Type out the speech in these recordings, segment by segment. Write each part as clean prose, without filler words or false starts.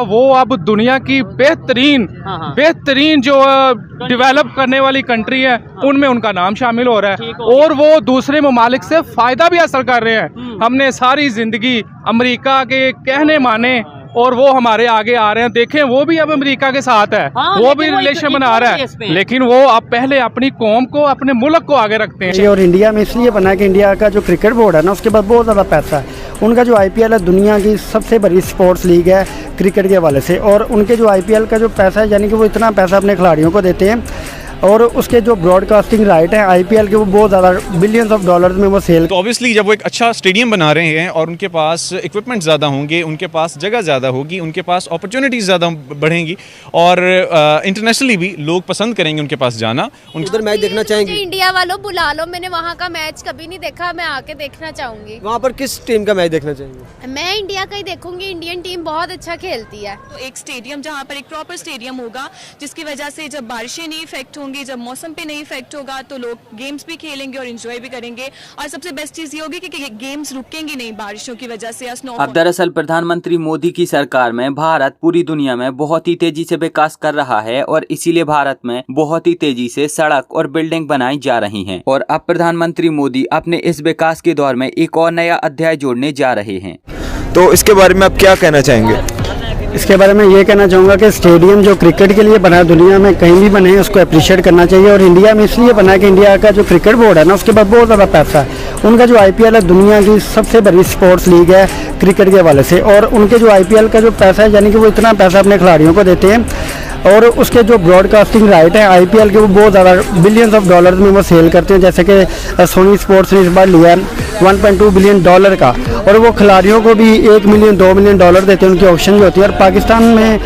वो अब दुनिया की बेहतरीन जो डेवलप करने वाली कंट्री है उनमें उनका नाम शामिल हो रहा है और वो दूसरे ममालिक से फायदा भी हासिल कर रहे हैं। हमने सारी जिंदगी अमेरिका के कहने माने और वो हमारे आगे आ रहे हैं। देखें वो भी अब अमेरिका के साथ है, वो भी रिलेशन बना रहा है, लेकिन वो अब पहले अपनी कौम को, अपने मुल्क को आगे रखते हैं। और इंडिया में इसलिए बना कि इंडिया का जो क्रिकेट बोर्ड है ना, उसके पास बहुत ज़्यादा पैसा है। उनका जो IPL है दुनिया की सबसे बड़ी स्पोर्ट्स लीग है क्रिकेट के हवाले से, और उनके जो IPL का जो पैसा है, यानी कि वो इतना पैसा अपने खिलाड़ियों को देते हैं, और उसके जो ब्रॉडकास्टिंग राइट हैं IPL के, वो बहुत ज़्यादा बिलियंस ऑफ डॉलर्स में वो सेल। तो ऑब्वियसली जब वो एक अच्छा स्टेडियम बना रहे हैं और उनके पास इक्विपमेंट ज़्यादा होंगे, उनके पास जगह ज़्यादा होगी, उनके पास अपॉर्चुनिटीज़ ज़्यादा बढ़ेंगी और इंटरनेशनली भी लोग पसंद करेंगे उनके पास जाना। उधर मैच देखना चाहेंगे? इंडिया वालों बुला लो, मैंने वहाँ का मैच कभी नहीं देखा, मैं आके देखना चाहूँगी। वहाँ पर किस टीम का मैच देखना चाहेंगे? मैं इंडिया का ही देखूंगी, इंडियन टीम बहुत अच्छा खेलती है। तो एक स्टेडियम जहाँ पर एक प्रॉपर स्टेडियम होगा, जिसकी वजह से जब बारिशें नहीं इफेक्ट होंगी, जब मौसम पे नहीं इफेक्ट होगा, तो लोग गेम्स भी खेलेंगे और एंजॉय भी करेंगे। और सबसे बेस्ट चीज ये होगी कि गेम्स रुकेंगे नहीं बारिशों की वजह से या स्नो। अब दरअसल प्रधानमंत्री मोदी की सरकार में भारत पूरी दुनिया में बहुत ही तेजी से विकास कर रहा है और इसीलिए भारत में बहुत ही तेजी से सड़क और बिल्डिंग बनाई जा रही हैं। और अब प्रधानमंत्री मोदी अपने इस विकास के दौर में एक और नया अध्याय जोड़ने जा रहे हैं। तो इसके बारे में आप क्या कहना चाहेंगे? इसके बारे में ये कहना चाहूँगा कि स्टेडियम जो क्रिकेट के लिए बना है, दुनिया में कहीं भी बने हैं, उसको अप्रिशिएट करना चाहिए। और इंडिया में इसलिए बना है कि इंडिया का जो क्रिकेट बोर्ड है ना, उसके पास बहुत ज़्यादा पैसा है। उनका जो IPL है दुनिया की सबसे बड़ी स्पोर्ट्स लीग है क्रिकेट के हवाले से, और उनके जो IPL का जो पैसा है, यानी कि वो इतना पैसा अपने खिलाड़ियों को देते हैं, और उसके जो ब्रॉडकास्टिंग राइट है IPL के, वो बहुत ज़्यादा बिलियंस ऑफ डॉलर्स में वो सेल करते हैं। जैसे कि सोनी स्पोर्ट्स ने इस बार लिया है $1.2 बिलियन का, और वो खिलाड़ियों को भी $1 मिलियन $2 मिलियन देते हैं, उनकी ऑक्शन भी होती है। और पाकिस्तान में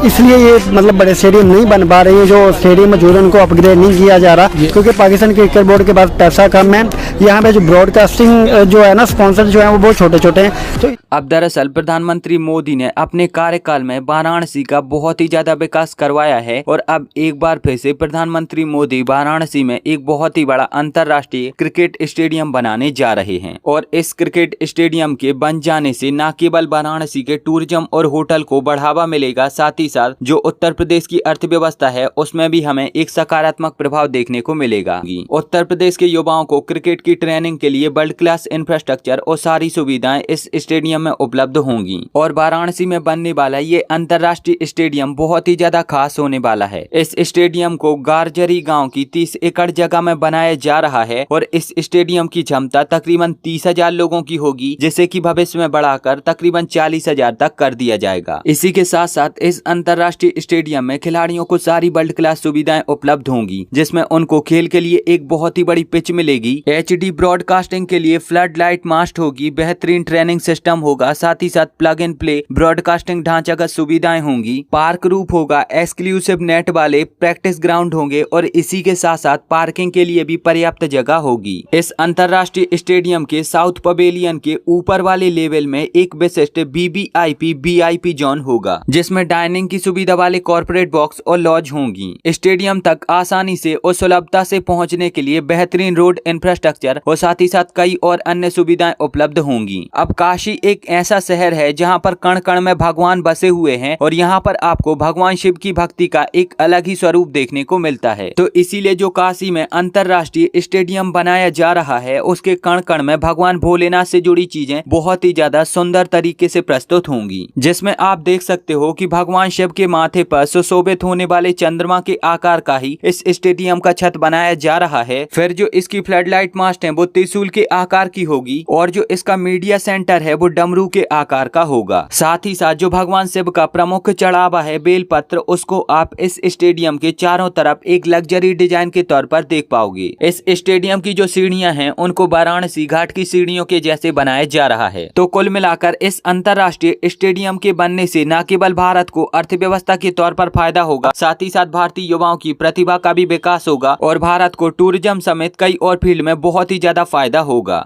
इसलिए ये मतलब बड़े स्टेडियम नहीं बन पा रहे हैं, जो स्टेडियम मौजूद है उनको अपग्रेड नहीं किया जा रहा, क्योंकि पाकिस्तान क्रिकेट बोर्ड के पास पैसा कम है। यहाँ पे जो ब्रॉडकास्टिंग जो है ना, स्पॉन्सर जो है वो बहुत छोटे छोटे हैं। तो अब दरअसल प्रधानमंत्री मोदी ने अपने कार्यकाल में वाराणसी का बहुत ही ज्यादा विकास करवाया है, और अब एक बार फिर से प्रधानमंत्री मोदी वाराणसी में एक बहुत ही बड़ा अंतर्राष्ट्रीय क्रिकेट स्टेडियम बनाने जा रहे हैं। और इस क्रिकेट स्टेडियम के बन जाने से न केवल वाराणसी के टूरिज्म और होटल को बढ़ावा मिलेगा, साथ ही साथ जो उत्तर प्रदेश की अर्थव्यवस्था है उसमें भी हमें एक सकारात्मक प्रभाव देखने को मिलेगा। उत्तर प्रदेश के युवाओं को क्रिकेट की ट्रेनिंग के लिए वर्ल्ड क्लास इंफ्रास्ट्रक्चर और सारी सुविधाएं इस स्टेडियम में उपलब्ध होंगी। और वाराणसी में बनने वाला ये अंतर्राष्ट्रीय स्टेडियम बहुत ही ज्यादा खास होने वाला है। इस स्टेडियम को गारजरी गाँव की 30 एकड़ जगह में बनाया जा रहा है, और इस स्टेडियम की क्षमता तकरीबन 30,000 लोगों की होगी, जिसे कि भविष्य में बढ़ाकर तकरीबन 40,000 तक कर दिया जाएगा। इसी के साथ साथ इस अंतर्राष्ट्रीय स्टेडियम में खिलाड़ियों को सारी वर्ल्ड क्लास सुविधाएं उपलब्ध होंगी, जिसमें उनको खेल के लिए एक बहुत ही बड़ी पिच मिलेगी, HD ब्रॉडकास्टिंग के लिए फ्लड लाइट मास्ट होगी, बेहतरीन ट्रेनिंग सिस्टम होगा, साथ ही साथ प्लग एंड प्ले ब्रॉडकास्टिंग ढांचागत सुविधाएं होंगी, पार्क रूप होगा, एक्सक्लूसिव नेट वाले प्रैक्टिस ग्राउंड होंगे, और इसी के साथ साथ पार्किंग के लिए भी पर्याप्त जगह होगी। इस अंतर्राष्ट्रीय स्टेडियम के साउथ पवेलियन के ऊपर वाले लेवल में एक विशिष्ट VVIP VIP जोन होगा, जिसमें डाइनिंग की सुविधा वाले कॉर्पोरेट बॉक्स और लॉज होंगी। स्टेडियम तक आसानी से और सुलभता से पहुंचने के लिए बेहतरीन रोड इंफ्रास्ट्रक्चर और साथ ही साथ कई और अन्य सुविधाएं उपलब्ध होंगी। अब काशी एक ऐसा शहर है जहां पर कण कण में भगवान बसे हुए हैं, और यहां पर आपको भगवान शिव की भक्ति का एक अलग ही स्वरूप देखने को मिलता है। तो इसीलिए जो काशी में अंतर्राष्ट्रीय स्टेडियम बनाया जा रहा है, उसके कण कण में भगवान भोलेनाथ से जुड़ी चीजें बहुत ही ज्यादा सुंदर तरीके से प्रस्तुत होंगी, जिसमें आप देख सकते हो कि भगवान शिव के माथे पर सुशोभित होने वाले चंद्रमा के आकार का ही इस स्टेडियम का छत बनाया जा रहा है। फिर जो इसकी फ्लड लाइट मास्ट है वो त्रिशूल के आकार की होगी, और जो इसका मीडिया सेंटर है वो डमरू के आकार का होगा। साथ ही साथ जो भगवान शिव का प्रमुख चढ़ावा है बेलपत्र, उसको आप इस स्टेडियम के चारों तरफ एक लग्जरी डिजाइन के तौर पर देख पाओगे। इस स्टेडियम की जो सीढ़ियां हैं उनको वाराणसी घाट की सीढ़ियों के जैसे बनाया जा रहा है। तो कुल मिलाकर इस अंतर्राष्ट्रीय स्टेडियम के बनने से न केवल भारत को अर्थव्यवस्था के तौर पर फायदा होगा, साथ ही साथ भारतीय युवाओं की प्रतिभा का भी विकास होगा, और भारत को टूरिज्म समेत कई और फील्ड में बहुत ही ज्यादा फायदा होगा।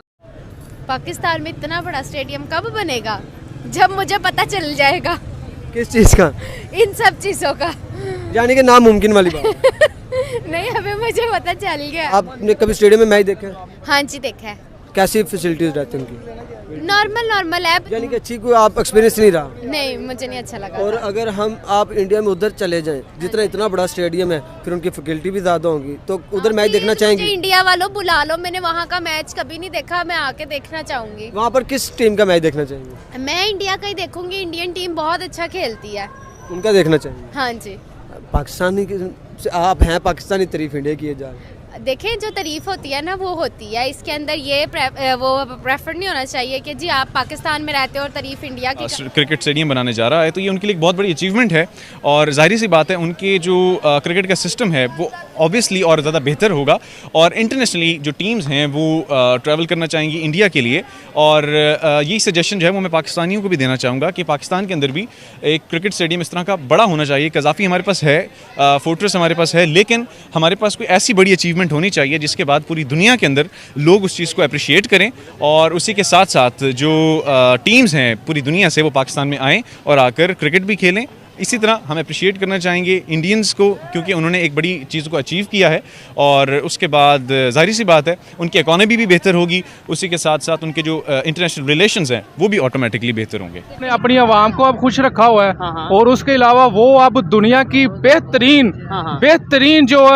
पाकिस्तान में इतना बड़ा स्टेडियम कब बनेगा? जब मुझे पता चल जाएगा। किस चीज का? इन सब चीजों का। यानी कि नामुमकिन वाली बात। नहीं, अभी मुझे पता चल गया। आपने कभी स्टेडियम में मैच देखा है? हाँ जी, देखा है। कैसी फैसिलिटीज रहती हैं उनकी? नॉर्मल है। यानी कि अच्छी कोई आप एक्सपीरियंस नहीं रहा? नहीं, मुझे नहीं अच्छा लगा। और अगर आप इंडिया में उधर चले जाएं, जितना इतना बड़ा स्टेडियम है, फिर उनकी फैकल्टी भी ज़्यादा होंगी, तो उधर मैच देखना चाहेंगी? इंडिया वालों बुला लो, मैंने वहाँ का मैच कभी नहीं देखा, मैं आके देखना चाहूंगी। वहाँ पर किस टीम का मैच देखना चाहेंगे? मैं इंडिया का ही देखूंगी, इंडियन टीम बहुत अच्छा खेलती है। उनका देखना चाहेंगे? हाँ जी। पाकिस्तानी आप हैं, पाकिस्तानी तारीफ इंडिया की जा रही है। देखें, जो तारीफ होती है ना वो होती है, इसके अंदर ये वो प्रेफर नहीं होना चाहिए कि जी आप पाकिस्तान में रहते हो और तारीफ इंडिया की। क्रिकेट स्टेडियम बनाने जा रहा है तो ये उनके लिए एक बहुत बड़ी अचीवमेंट है और जाहिर सी बात है उनके जो क्रिकेट का सिस्टम है वो ऑब्वियसली और ज़्यादा बेहतर होगा और इंटरनेशनली जो टीम्स हैं वो ट्रैवल करना चाहेंगी इंडिया के लिए। और यही सजेशन जो है वो मैं पाकिस्तानियों को भी देना चाहूँगा कि पाकिस्तान के अंदर भी एक क्रिकेट स्टेडियम इस तरह का बड़ा होना चाहिए। कज़ाफ़ी हमारे पास है, फोर्ट्रेस हमारे पास है, लेकिन हमारे पास कोई ऐसी बड़ी अचीवमेंट होनी चाहिए जिसके बाद पूरी दुनिया के अंदर लोग उस चीज़ को अप्रिशिएट करें और उसी के साथ साथ जो टीम्स हैं पूरी दुनिया से वो पाकिस्तान में आएँ और आकर क्रिकेट भी खेलें। इसी तरह हम अप्रिशिएट करना चाहेंगे इंडियंस को क्योंकि उन्होंने एक बड़ी चीज़ को अचीव किया है और उसके बाद जाहिर सी बात है उनकी इकॉनमी भी बेहतर होगी, उसी के साथ साथ उनके जो इंटरनेशनल रिलेशंस हैं वो भी ऑटोमेटिकली बेहतर होंगे। अपनी आवाम को अब खुश रखा हुआ है और उसके अलावा वो अब दुनिया की बेहतरीन जो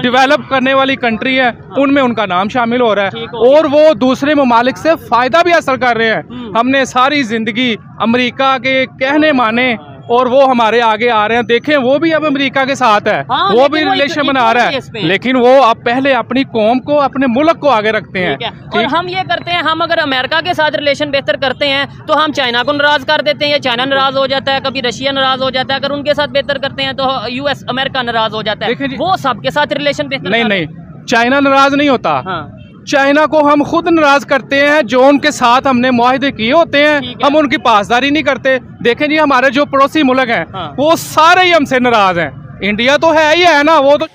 डेवलप करने वाली कंट्री है उनमें उनका नाम शामिल हो रहा है और वो दूसरे ममालिक से फ़ायदा भी हासिल कर रहे हैं। हमने सारी ज़िंदगी अमेरिका के कहने माने और वो हमारे आगे आ रहे हैं। देखें, वो भी अब अमेरिका के साथ है, वो भी रिलेशन बना रहा है, लेकिन वो अब पहले अपनी कौम को, अपने मुल्क को आगे रखते हैं। और हम ये करते हैं, हम अगर अमेरिका के साथ रिलेशन बेहतर करते हैं तो हम चाइना को नाराज कर देते हैं या चाइना नाराज हो जाता है, कभी रशिया नाराज हो जाता है। अगर उनके साथ बेहतर करते हैं तो यूएस अमेरिका नाराज हो जाता है। वो सबके साथ रिलेशन बेहतर नहीं, चाइना नाराज नहीं होता। चाइना को हम खुद नाराज करते हैं, जो उनके साथ हमने मुआहदे किए होते हैं हम उनकी पासदारी नहीं करते। देखें जी, हमारे जो पड़ोसी मुल्क हैं वो सारे ही हमसे नाराज हैं। इंडिया तो है ही है ना, वो तो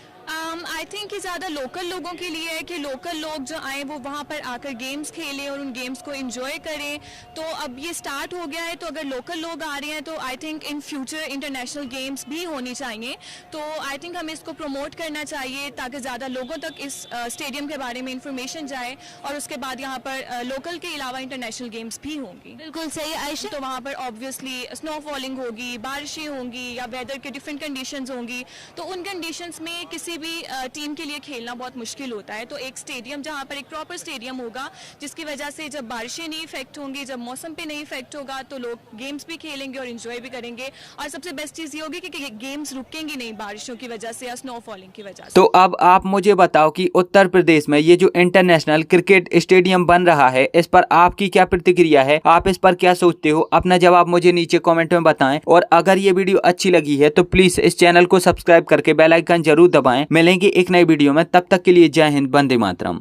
आई थिंक कि ज़्यादा लोकल लोगों के लिए है कि लोकल लोग जो आए वो वहाँ पर आकर गेम्स खेलें और उन गेम्स को एंजॉय करें। तो अब ये स्टार्ट हो गया है, तो अगर लोकल लोग आ रहे हैं तो I think in future international games भी होनी चाहिए। तो आई थिंक हमें इसको प्रमोट करना चाहिए ताकि ज़्यादा लोगों तक इस स्टेडियम के बारे में इंफॉर्मेशन जाए और उसके बाद यहाँ पर लोकल के अलावा इंटरनेशनल गेम्स भी होंगी। बिल्कुल सही आयशा। तो वहाँ पर ऑब्वियसली स्नो फॉलिंग होगी, बारिशें होंगी या वेदर के डिफरेंट कंडीशंस होंगी। तो उन कंडीशंस में किसी भी टीम के लिए खेलना बहुत मुश्किल होता है। तो एक स्टेडियम जहाँ पर एक प्रॉपर स्टेडियम होगा जिसकी वजह से जब बारिशें नहीं इफेक्ट होंगी, जब मौसम पे नहीं इफेक्ट होगा तो लोग गेम्स भी खेलेंगे और एंजॉय भी करेंगे। और सबसे बेस्ट चीज़ ये होगी कि गेम्स रुकेंगी नहीं बारिशों की वजह से या स्नो फॉलिंग की वजह से। तो अब आप मुझे बताओ कि उत्तर प्रदेश में ये जो इंटरनेशनल क्रिकेट स्टेडियम बन रहा है इस पर आपकी क्या प्रतिक्रिया है, आप इस पर क्या सोचते हो? अपना जवाब मुझे नीचे कमेंट में बताएं और अगर ये वीडियो अच्छी लगी है तो प्लीज इस चैनल को सब्सक्राइब करके बेल आइकन जरूर दबाएं। मिलेंगे एक नई वीडियो में, तब तक के लिए जय हिंद, वंदे मातरम।